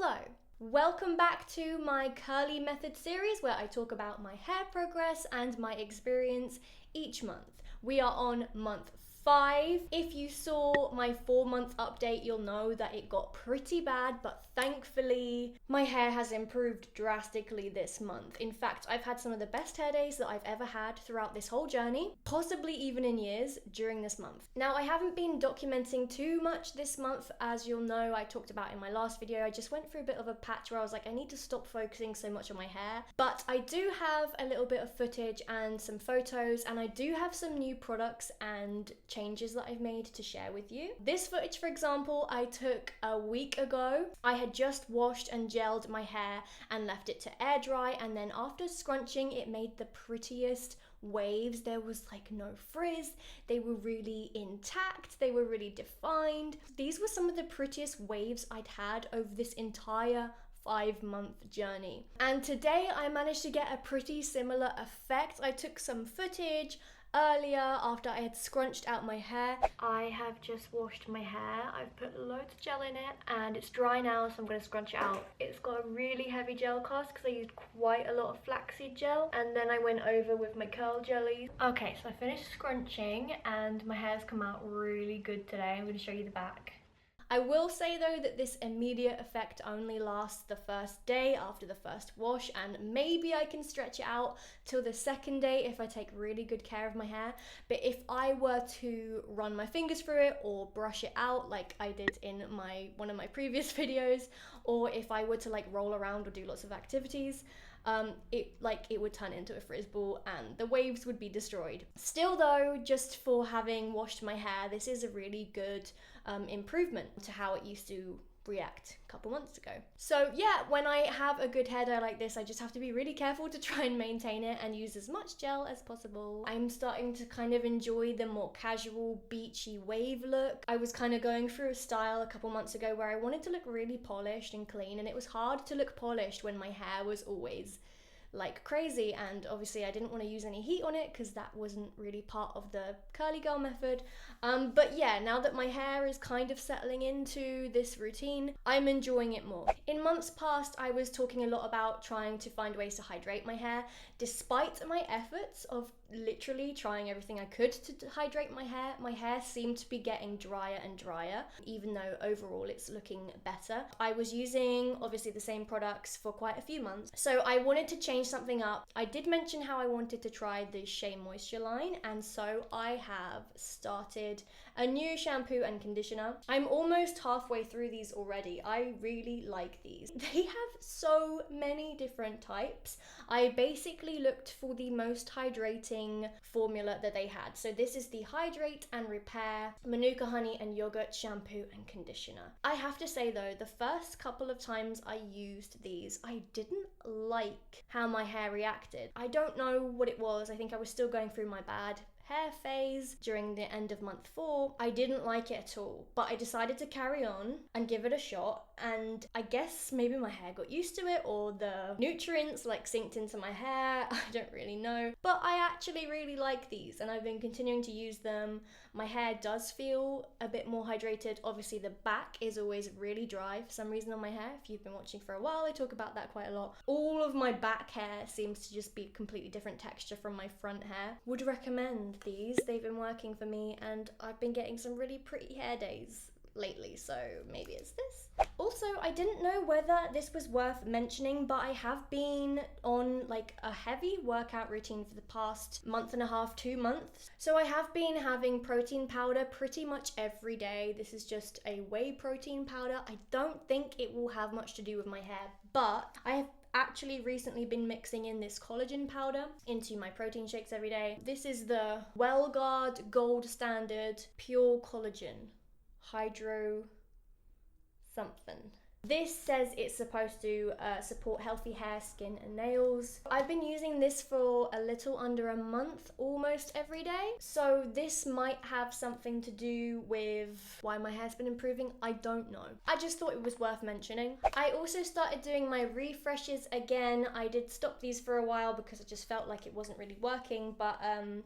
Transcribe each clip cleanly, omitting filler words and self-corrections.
Hello! Welcome back to my curly method series where I talk about my hair progress and my experience each month. We are on month 5. If you saw my 4-month update, you'll know that it got pretty bad, but thankfully my hair has improved drastically this month. In fact, I've had some of the best hair days that I've ever had throughout this whole journey, possibly even in years, during this month. Now, I haven't been documenting too much this month, as you'll know I talked about in my last video. I just went through a bit of a patch where I was like, I need to stop focusing so much on my hair. But I do have a little bit of footage and some photos, and I do have some new products and changes that I've made to share with you. This footage, for example, I took a week ago. I had just washed and gelled my hair and left it to air dry, and then after scrunching, it made the prettiest waves. There was like no frizz, they were really intact, they were really defined. These were some of the prettiest waves I'd had over this entire 5-month journey. And today I managed to get a pretty similar effect. I took some footage earlier after I had scrunched out my hair. I have just washed my hair. I've put loads of gel in it and it's dry now, so I'm going to scrunch it out. It's got a really heavy gel cast because I used quite a lot of flaxseed gel, and then I went over with my curl jellies. Okay, so I finished scrunching and my hair's come out really good today. I'm going to show you the back. I will say though that this immediate effect only lasts the first day after the first wash, and maybe I can stretch it out till the second day if I take really good care of my hair. But if I were to run my fingers through it or brush it out like I did in one of my previous videos, or if I were to like roll around or do lots of activities, it would turn into a frizz ball and the waves would be destroyed. Still though, just for having washed my hair, this is a really good improvement to how it used to react a couple months ago. So yeah, when I have a good hair dye like this, I just have to be really careful to try and maintain it and use as much gel as possible. I'm starting to kind of enjoy the more casual, beachy wave look. I was kind of going through a style a couple months ago where I wanted to look really polished and clean, and it was hard to look polished when my hair was always like crazy, and obviously I didn't want to use any heat on it because that wasn't really part of the curly girl method. But yeah, now that my hair is kind of settling into this routine, I'm enjoying it more. In months past, I was talking a lot about trying to find ways to hydrate my hair. Despite my efforts of literally trying everything I could to hydrate my hair seemed to be getting drier and drier, even though overall it's looking better. I was using obviously the same products for quite a few months, so I wanted to change something up. I did mention how I wanted to try the Shea Moisture line, and so I have started a new shampoo and conditioner. I'm almost halfway through these already. I really like these. They have so many different types. I basically looked for the most hydrating formula that they had. So this is the Hydrate and Repair Manuka Honey and Yogurt Shampoo and Conditioner. I have to say though, the first couple of times I used these, I didn't like how my hair reacted. I don't know what it was. I think I was still going through my bad hair phase during the end of month 4. I didn't like it at all, but I decided to carry on and give it a shot, and I guess maybe my hair got used to it or the nutrients like sinked into my hair. I don't really know, but I actually really like these and I've been continuing to use them. My hair does feel a bit more hydrated. Obviously the back is always really dry for some reason on my hair. If you've been watching for a while, I talk about that quite a lot. All of my back hair seems to just be a completely different texture from my front hair. Would recommend these. They've been working for me and I've been getting some really pretty hair days lately, so maybe it's this. Also, I didn't know whether this was worth mentioning, but I have been on like a heavy workout routine for the past month and a half, 2 months. So I have been having protein powder pretty much every day. This is just a whey protein powder. I don't think it will have much to do with my hair, but I have actually recently been mixing in this collagen powder into my protein shakes every day. This is the WellGuard Gold Standard Pure Collagen Hydro something. This says it's supposed to support healthy hair, skin and nails. I've been using this for a little under a month, almost every day. So this might have something to do with why my hair's been improving. I don't know. I just thought it was worth mentioning. I also started doing my refreshes again. I did stop these for a while because I just felt like it wasn't really working, but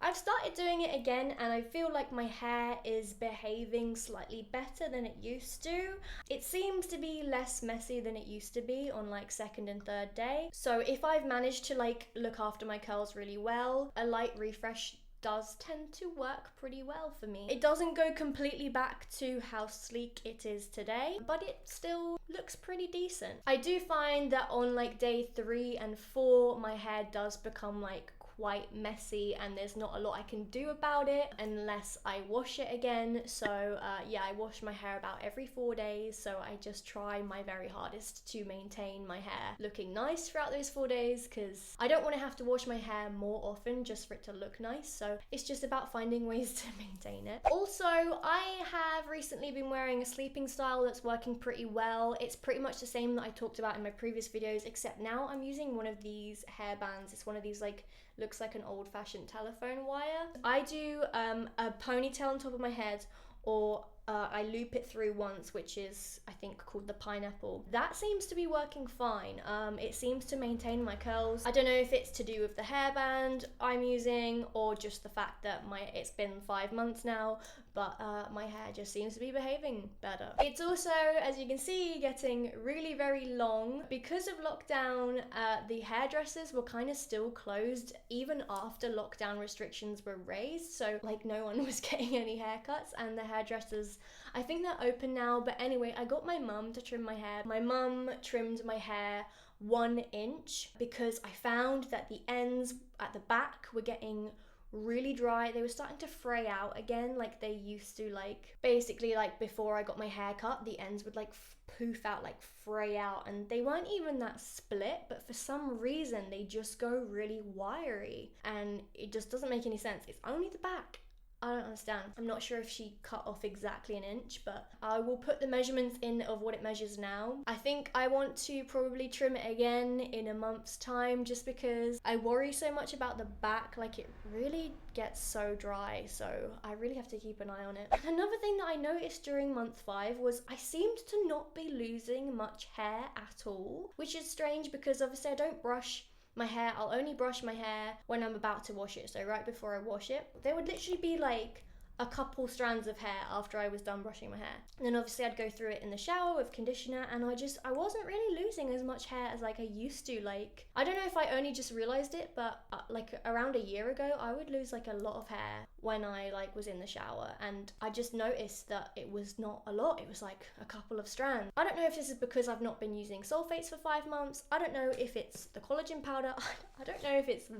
I've started doing it again and I feel like my hair is behaving slightly better than it used to. It seems to be less less messy than it used to be on like second and third day. So if I've managed to like look after my curls really well, a light refresh does tend to work pretty well for me. It doesn't go completely back to how sleek it is today, but it still looks pretty decent. I do find that on like day 3 and 4, my hair does become like quite messy and there's not a lot I can do about it unless I wash it again. So yeah, I wash my hair about every 4 days, so I just try my very hardest to maintain my hair looking nice throughout those 4 days, because I don't want to have to wash my hair more often just for it to look nice. So it's just about finding ways to maintain it. Also, I have recently been wearing a sleeping style that's working pretty well. It's pretty much the same that I talked about in my previous videos, except now I'm using one of these hair bands. It's one of these like, looks like an old-fashioned telephone wire. I do a ponytail on top of my head, or I loop it through once, which is I think called the pineapple. That seems to be working fine. It seems to maintain my curls. I don't know if it's to do with the hairband I'm using or just the fact that it's been 5 months now, but my hair just seems to be behaving better. It's also, as you can see, getting really very long. Because of lockdown, the hairdressers were kind of still closed even after lockdown restrictions were raised, so like no one was getting any haircuts, and the hairdressers, I think they're open now. But anyway, I got my mum to trim my hair. My mum trimmed my hair 1 inch because I found that the ends at the back were getting really dry. They were starting to fray out again like they used to. Like basically like before I got my hair cut, the ends would like poof out, like fray out, and they weren't even that split, but for some reason they just go really wiry and it just doesn't make any sense. It's only the back. I don't understand. I'm not sure if she cut off exactly 1 inch, but I will put the measurements in of what it measures now. I think I want to probably trim it again in a month's time, just because I worry so much about the back. Like it really gets so dry, so I really have to keep an eye on it. And another thing that I noticed during month 5 was I seemed to not be losing much hair at all, which is strange because obviously I don't brush my hair. I'll only brush my hair when I'm about to wash it, so right before I wash it. There would literally be like a couple strands of hair after I was done brushing my hair. And then obviously I'd go through it in the shower with conditioner, and I wasn't really losing as much hair as like I used to. Like, I don't know if I only just realized it, but like around a year ago, I would lose like a lot of hair when I like was in the shower, and I just noticed that it was not a lot. It was like a couple of strands. I don't know if this is because I've not been using sulfates for 5 months. I don't know if it's the collagen powder. I don't know if it's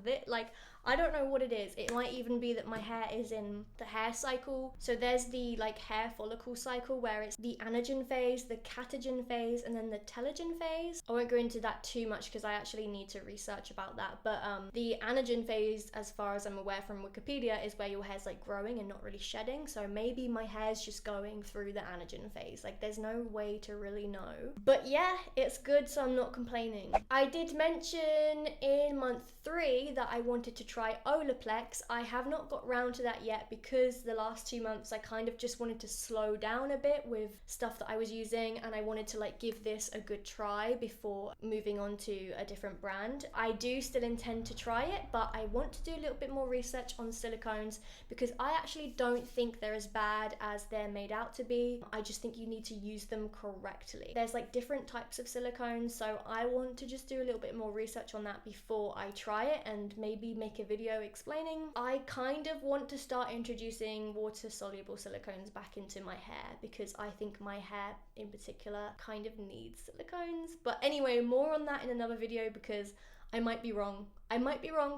I don't know what it is. It might even be that my hair is in the hair cycle. So there's the like hair follicle cycle where it's the anagen phase, the catagen phase, and then the telogen phase. I won't go into that too much because I actually need to research about that. But the anagen phase, as far as I'm aware from Wikipedia, is where your hair's like growing and not really shedding. So maybe my hair's just going through the anagen phase. Like there's no way to really know. But yeah, it's good, so I'm not complaining. I did mention in month 3 that I wanted to try Olaplex. I have not got round to that yet because the last 2 months I kind of just wanted to slow down a bit with stuff that I was using, and I wanted to like give this a good try before moving on to a different brand. I do still intend to try it, but I want to do a little bit more research on silicones because I actually don't think they're as bad as they're made out to be. I just think you need to use them correctly. There's like different types of silicones, so I want to just do a little bit more research on that before I try it and maybe make a video explaining. I kind of want to start introducing water-soluble silicones back into my hair because I think my hair in particular kind of needs silicones. But anyway, more on that in another video because I might be wrong.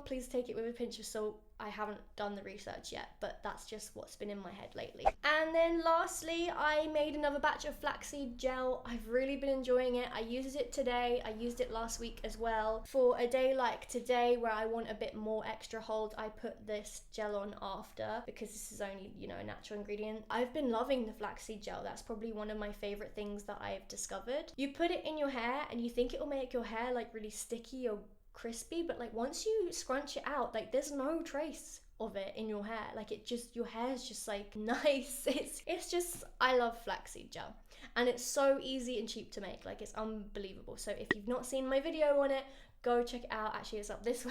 Please take it with a pinch of salt. I haven't done the research yet, but that's just what's been in my head lately. And then lastly, I made another batch of flaxseed gel. I've really been enjoying it. I used it today. I used it last week as well. For a day like today where I want a bit more extra hold, I put this gel on after because this is only, you know, a natural ingredient. I've been loving the flaxseed gel. That's probably one of my favorite things that I've discovered. You put it in your hair and you think it will make your hair like really sticky or crispy, but like once you scrunch it out, like there's no trace of it in your hair. Like it just, your hair is just like nice. It's just, I love flaxseed gel. and it's so easy and cheap to make. Like, it's unbelievable. So if you've not seen my video on it, go check it out. Actually, it's up this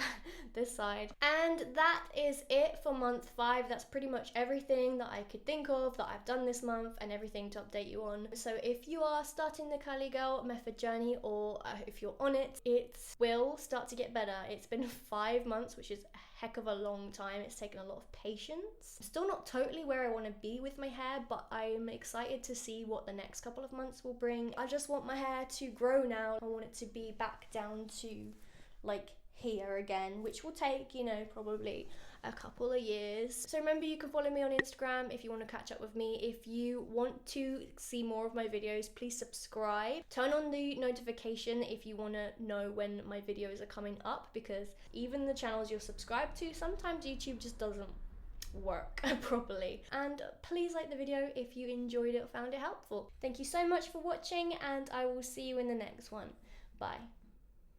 this side. And that is it for month 5. That's pretty much everything that I could think of that I've done this month, and everything to update you on. So if you are starting the curly girl method journey, or if you're on it, it will start to get better. It's been 5 months, which is a heck of a long time. It's taken a lot of patience. Still not totally where I want to be with my hair, but I'm excited to see what the next couple of months will bring. I just want my hair to grow now. I want it to be back down to like here again, which will take, you know, probably a couple of years. So remember, you can follow me on Instagram if you want to catch up with me. If you want to see more of my videos, please subscribe. Turn on the notification if you want to know when my videos are coming up, because even the channels you're subscribed to, sometimes YouTube just doesn't work properly. And please like the video if you enjoyed it or found it helpful. Thank you so much for watching, and I will see you in the next one. Bye.